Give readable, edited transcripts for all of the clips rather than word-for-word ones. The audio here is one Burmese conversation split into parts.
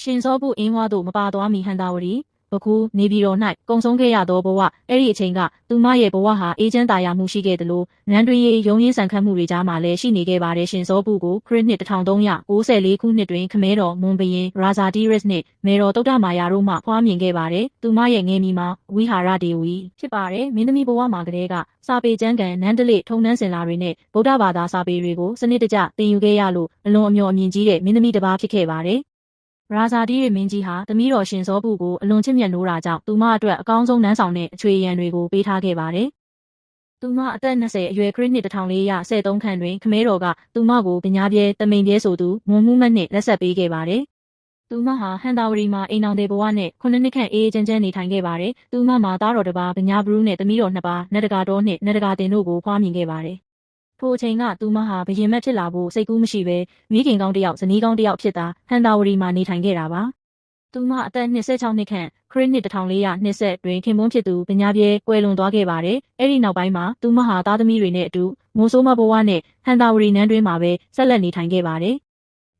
ရှင်စောပုအင်းဝါတို့မပါသွားမီဟန်တာဝရီဘခုနေပြည်တော်၌ကုံဆုံးခဲ့ရသောဘဝအဲ့ဒီအချိန်ကသူမရဲ့ဘဝဟာအေးချမ်းသာယာမှုရှိခဲ့သလိုနန်းတွင်ရေးရုံးရင်းဆန်ခတ်မှုတွေကြားမှာလည်းရှိနေခဲ့ပါတယ်ရှင်စောပုကိုခရစ်နှစ်1394ခုနှစ်တွင်ခမဲတော်မွန်ဘရင်ရာဇာတီရစ်နှင့်မေတော်တုတ်တမာယာတို့မှဖွားမြင်ခဲ့ပါတယ်သူမရဲ့ငယ်မီမှာဝိဟာရဒေဝီဖြစ်ပါတယ်မင်းသမီးဘဝမှာကတည်းကစာပေကျမ်းကန်နန်းတလိထုံနှန်းစင်လာတွေနဲ့ဗုဒ္ဓဘာသာစာပေတွေကိုစနစ်တကျသင်ယူခဲ့ရလို့အလွန်အမျှော်အမြင်ကြီးတဲ့မင်းသမီးတစ်ပါးဖြစ်ခဲ့ပါတယ်ရာဇာတီရမင်းကြီးဟာသမီးတော်ရှင်စောပုကိုအလွန်ချစ်မြတ်နိုးတာကြောင့်သူမအတွက်အကောင်းဆုံးနန်းဆောင်တဲ့အခြေရန်တွေကိုပေးထားခဲ့ပါတယ်။သူမအသက်20အရွယ်ခရစ်နှစ်1413ခန့်တွင်ခမဲတော်ကသူမကိုပညာပြဲတမိန်ပြဲဆိုသူမွန်မှုမတ်နှင့်လက်ဆက်ပေးခဲ့ပါတယ်။သူမဟာဟန်တာဝရီမှာအိမ်အောင်တဲ့ဘဝနဲ့9နှစ်ခန့်အေးချမ်းချမ်းနေထိုင်ခဲ့ပါတယ်။သူမမှာသားတော်တစ်ပါးပညာဘရုနဲ့သမီးတော်2ပါးနတ်တကာတော်နှင့်နတ်တကာတင်တို့ကိုဖွားမြင်ခဲ့ပါတယ်။ထိုအချိန်ကသူမဟာဘယင်မက်ဖြစ်လာဖို့စိတ်ကူးမရှိဘဲမိခင်ကောင်းတစ်ယောက်ဇနီးကောင်းတစ်ယောက်ဖြစ်တာဟန်တာဝရီမှာနေထိုင်ခဲ့တာပါသူမအသက်26နှစ်ခန့်ခရစ်နှစ်1420တွင်ခင်ပွန်းဖြစ်သူပညာပြဲကွယ်လွန်သွားခဲ့ပါတယ်အဲ့ဒီနောက်ပိုင်းမှာသူမဟာသားသမီးတွေနဲ့အတူမိုးဆိုးမဘဝနဲ့ဟန်တာဝရီနန်းတွင်မှာပဲဆက်လက်နေထိုင်ခဲ့ပါတယ်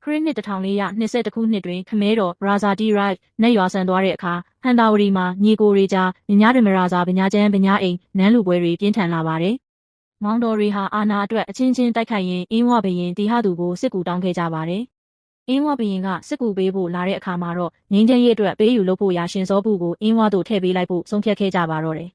ခရစ်နှစ်1420ခုနှစ်တွင်ခမဲတော်ရာဇာတီရိုက်နဲ့ရွာဆန်သွားတဲ့အခါဟန်တာဝရီမှာညီကိုတွေကြားညတွင်မရာဇာပညာကျမ်းပညာအိမ်နန်းလူပွဲတွေပြင်းထန်လာပါတယ်မောင်တော်တွေဟာအာနာအတွက်အချင်းချင်းတိုက်ခိုက်ရင်းအင်းဝဘရင်တီဟသူကိုစစ်ကူတောင်းခဲ့ကြပါတယ်။အင်းဝဘရင်ကစစ်ကူပေးဖို့လာတဲ့အခါမှာတော့ငင်းချင်းရဲ့အတွက်ပေးယူလုပ်ဖို့ရာရှင်စောပုကိုအင်းဝတို့ထည့်ပေးလိုက်ဖို့ဆုံးဖြတ်ခဲ့ကြပါတော့တယ်